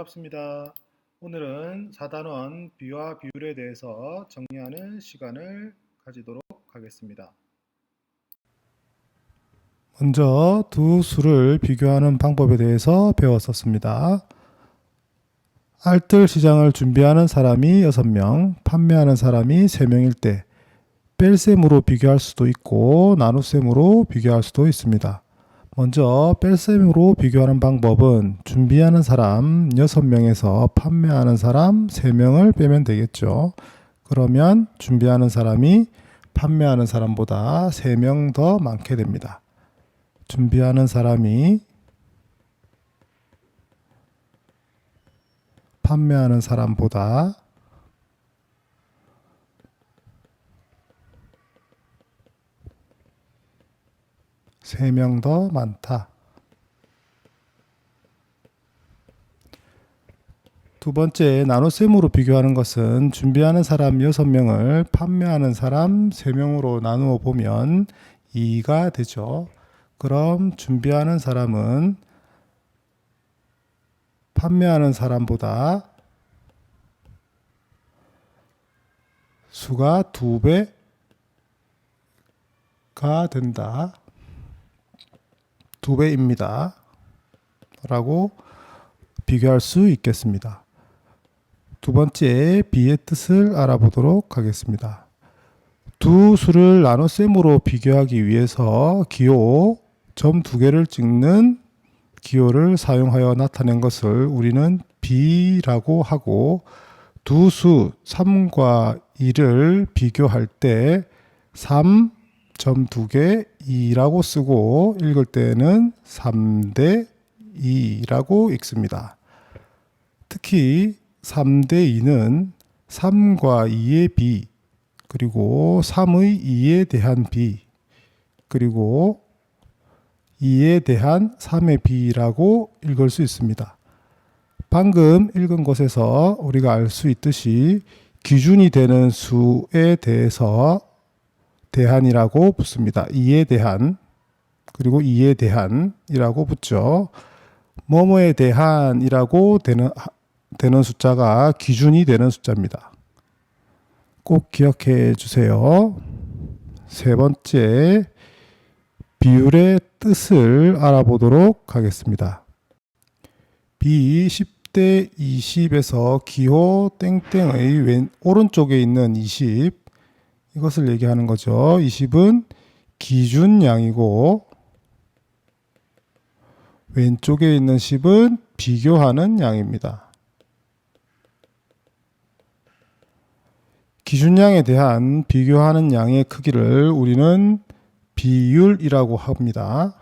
반갑습니다. 오늘은 4단원 비와 비율에 대해서 정리하는 시간을 가지도록 하겠습니다. 먼저 두 수를 비교하는 방법에 대해서 배웠었습니다. 알뜰 시장을 준비하는 사람이 6명, 판매하는 사람이 3명일 때 뺄셈으로 비교할 수도 있고 나눗셈으로 비교할 수도 있습니다. 먼저 뺄셈으로 비교하는 방법은 준비하는 사람 6명에서 판매하는 사람 3명을 빼면 되겠죠. 그러면 준비하는 사람이 판매하는 사람보다 3명 더 많게 됩니다. 준비하는 사람이 판매하는 사람보다 3명 더 많다. 두 번째, 나눗셈으로 비교하는 것은 준비하는 사람 6명을 판매하는 사람 3명으로 나누어 보면 2가 되죠. 그럼 준비하는 사람은 판매하는 사람보다 수가 2배가 된다. 2배입니다. 라고 비교할 수 있겠습니다. 두 번째, 비의 뜻을 알아보도록 하겠습니다. 두 수를 나눗셈으로 비교하기 위해서 기호, 점 2개를 찍는 기호를 사용하여 나타낸 것을 우리는 비라고 하고, 두 수 3과 2를 비교할 때 3, 점 2개 2라고 쓰고 읽을 때는 3대 2라고 읽습니다. 특히 3대 2는 3과 2의 비, 그리고 3의 2에 대한 비, 그리고 2에 대한 3의 비라고 읽을 수 있습니다. 방금 읽은 것에서 우리가 알 수 있듯이 기준이 되는 수에 대해서 대한이라고 붙습니다. 2에 대한, 그리고 2에 대한이라고 붙죠. 뭐뭐에 대한이라고 되는 숫자가 기준이 되는 숫자입니다. 꼭 기억해 주세요. 세 번째, 비율의 뜻을 알아보도록 하겠습니다. 비 10대 20에서 기호 땡땡의 오른쪽에 있는 20, 이것을 얘기하는 거죠. 20은 기준량이고 왼쪽에 있는 10은 비교하는 양입니다. 기준량에 대한 비교하는 양의 크기를 우리는 비율이라고 합니다.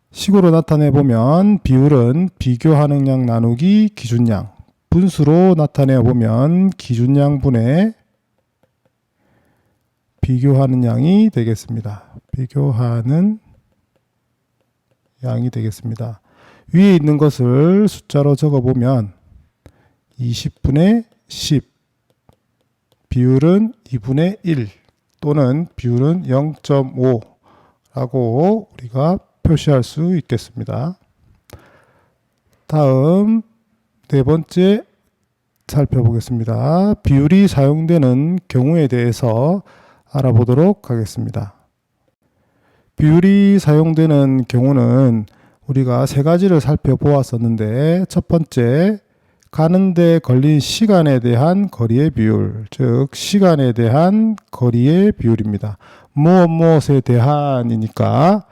식으로 나타내 보면 비율은 비교하는 양 나누기 기준량, 분수로 나타내 보면 기준량분의 비교하는 양이 되겠습니다. 비교하는 양이 되겠습니다. 위에 있는 것을 숫자로 적어 보면 20분의 10, 비율은 2분의 1 또는 비율은 0.5라고 우리가 표시할 수 있겠습니다. 다음 네 번째 살펴보겠습니다. 비율이 사용되는 경우에 대해서 알아보도록 하겠습니다. 비율이 사용되는 경우는 우리가 세 가지를 살펴보았었는데, 첫 번째, 가는데 걸린 시간에 대한 거리의 비율, 즉 시간에 대한 거리의 비율입니다. 무엇에 대한이니까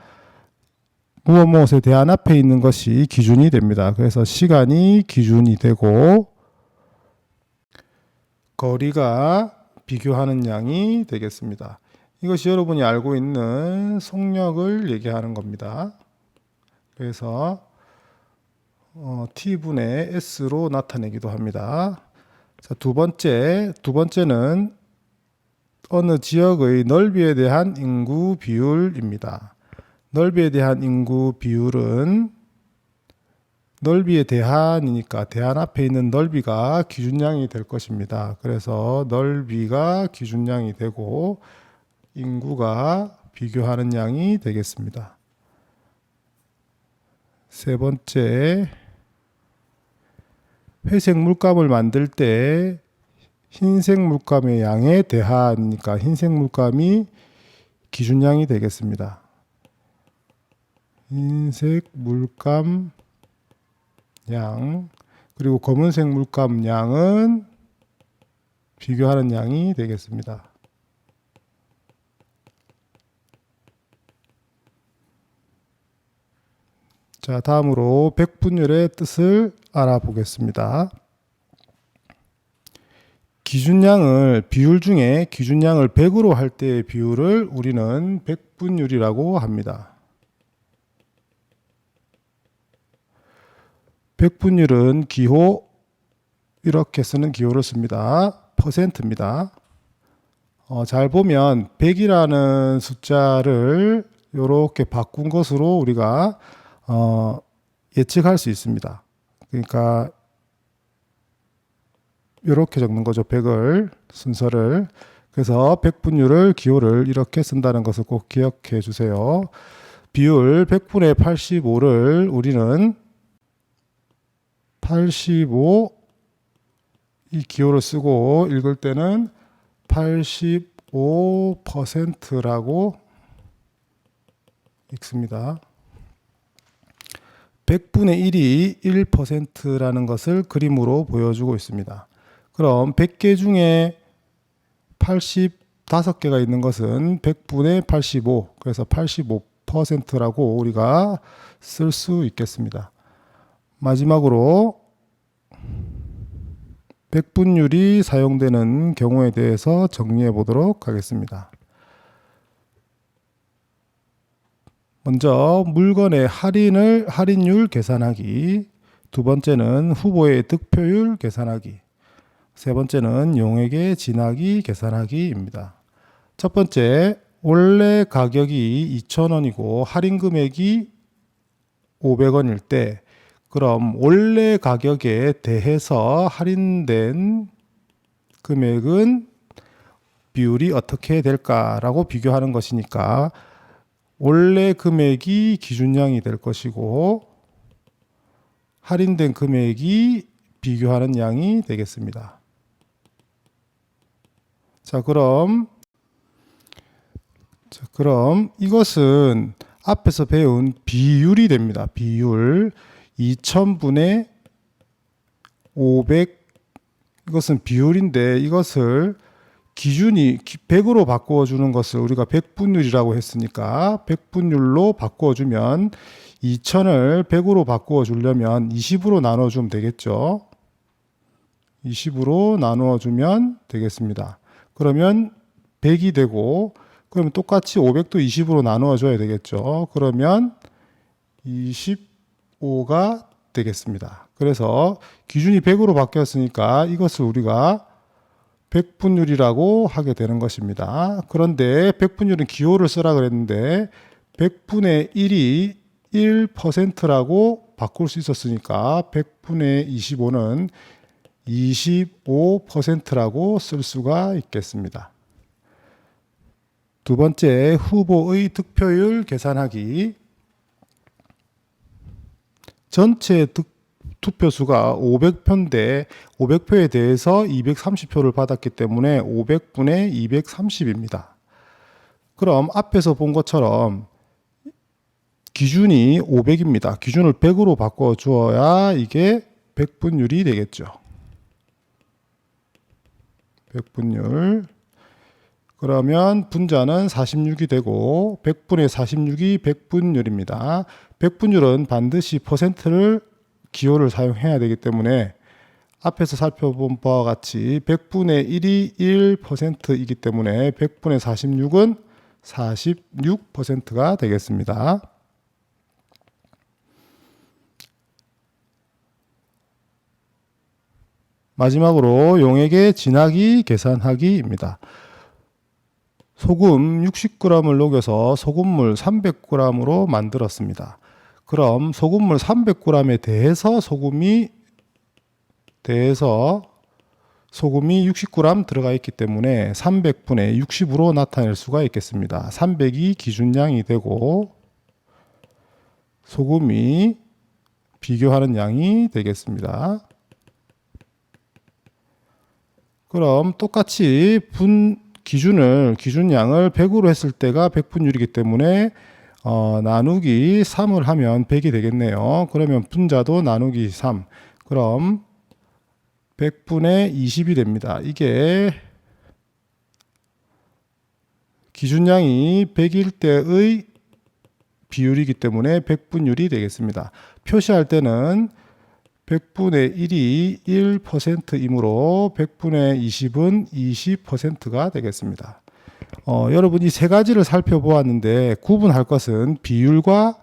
무엇에 대한 앞에 있는 것이 기준이 됩니다. 그래서 시간이 기준이 되고 거리가 비교하는 양이 되겠습니다. 이것이 여러분이 알고 있는 속력을 얘기하는 겁니다. 그래서 T분의 S로 나타내기도 합니다. 자, 두 번째는 어느 지역의 넓이에 대한 인구 비율입니다. 넓이에 대한 인구 비율은 넓이에 대한이니까 대한 앞에 있는 넓이가 기준량이 될 것입니다. 그래서 넓이가 기준량이 되고 인구가 비교하는 양이 되겠습니다. 세 번째, 회색 물감을 만들 때 흰색 물감의 양에 대하니까 흰색 물감이 기준량이 되겠습니다. 흰색 물감 양, 그리고 검은색 물감 양은 비교하는 양이 되겠습니다. 자, 다음으로 백분율의 뜻을 알아보겠습니다. 기준량을, 비율 중에 기준량을 100으로 할 때의 비율을 우리는 백분율이라고 합니다. 백분율은 기호, 이렇게 쓰는 기호를 씁니다. 퍼센트입니다. 잘 보면 100이라는 숫자를 이렇게 바꾼 것으로 우리가 예측할 수 있습니다. 그러니까 이렇게 적는 거죠. 100을 순서를. 그래서 백분율을 기호를 이렇게 쓴다는 것을 꼭 기억해 주세요. 비율 100분의 85를 우리는 85 이 기호를 쓰고 읽을 때는 85%라고 읽습니다. 100분의 1이 1%라는 것을 그림으로 보여주고 있습니다. 그럼 100개 중에 85개가 있는 것은 100분의 85, 그래서 85%라고 우리가 쓸 수 있겠습니다. 마지막으로 백분율이 사용되는 경우에 대해서 정리해 보도록 하겠습니다. 먼저 물건의 할인율 계산하기, 두 번째는 후보의 득표율 계산하기, 세 번째는 용액의 진하기 계산하기입니다. 첫 번째, 원래 가격이 2,000원이고 할인 금액이 500원일 때, 그럼 원래 가격에 대해서 할인된 금액은 비율이 어떻게 될까라고 비교하는 것이니까 원래 금액이 기준량이 될 것이고 할인된 금액이 비교하는 양이 되겠습니다. 자, 그럼 이것은 앞에서 배운 비율이 됩니다. 비율 2000분의 500, 이것은 비율인데 이것을 기준이 100으로 바꿔주는 것을 우리가 백분율이라고 했으니까 백분율로 바꿔주면 2000을 100으로 바꿔주려면 20으로 나눠주면 되겠죠. 20으로 나누어주면 되겠습니다. 그러면 100이 되고, 그러면 똑같이 500도 20으로 나누어줘야 되겠죠. 그러면 25가 되겠습니다. 그래서 기준이 100으로 바뀌었으니까 이것을 우리가 백분율이라고 하게 되는 것입니다. 그런데 백분율은 기호를 쓰라 그랬는데 100분의 1이 1%라고 바꿀 수 있었으니까 100분의 25는 25%라고 쓸 수가 있겠습니다. 두 번째, 후보의 득표율 계산하기. 전체 투표수가 500표인데 500표에 대해서 230표를 받았기 때문에 500분의 230입니다. 그럼 앞에서 본 것처럼 기준이 500입니다. 기준을 100으로 바꿔 주어야 이게 백분율이 되겠죠. 백분율. 그러면 분자는 46이 되고 100분의 46이 백분율입니다. 백분율은 반드시 퍼센트를 기호를 사용해야 되기 때문에 앞에서 살펴본 바와 같이 100분의 1이 1%이기 때문에 100분의 46은 46%가 되겠습니다. 마지막으로 용액의 진하기 계산하기입니다. 소금 60g을 녹여서 소금물 300g으로 만들었습니다. 그럼 소금물 300g에 대해서 소금이 60g 들어가 있기 때문에 300분의 60으로 나타낼 수가 있겠습니다. 300이 기준량이 되고 소금이 비교하는 양이 되겠습니다. 그럼 똑같이 기준량을 100으로 했을 때가 100분율이기 때문에 나누기 3을 하면 100이 되겠네요. 그러면 분자도 나누기 3. 그럼 100분의 20이 됩니다. 이게 기준량이 100일 때의 비율이기 때문에 100분율이 되겠습니다. 표시할 때는 100분의 1이 1%이므로 100분의 20은 20%가 되겠습니다. 여러분 이 세 가지를 살펴보았는데 구분할 것은 비율과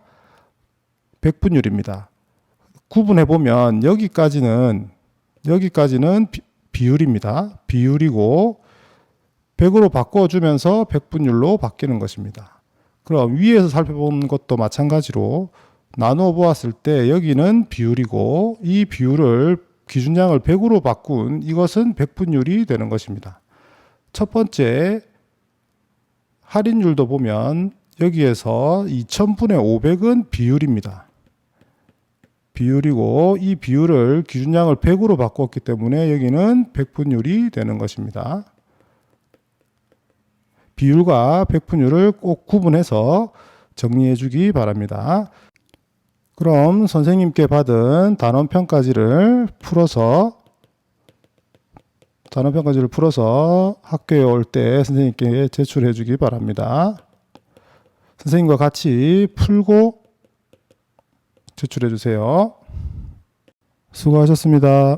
100분율입니다. 구분해 보면 여기까지는 비율입니다. 비율이고 100으로 바꿔주면서 100분율로 바뀌는 것입니다. 그럼 위에서 살펴본 것도 마찬가지로 나누어 보았을 때 여기는 비율이고 이 비율을 기준량을 100으로 바꾼 이것은 100분율이 되는 것입니다. 첫 번째 할인율도 보면 여기에서 2000분의 500은 비율입니다. 비율이고 이 비율을 기준량을 100으로 바꿨기 때문에 여기는 100분율이 되는 것입니다. 비율과 100분율을 꼭 구분해서 정리해 주기 바랍니다. 그럼 선생님께 받은 단원평가지를 풀어서 학교에 올 때 선생님께 제출해 주기 바랍니다. 선생님과 같이 풀고 제출해 주세요. 수고하셨습니다.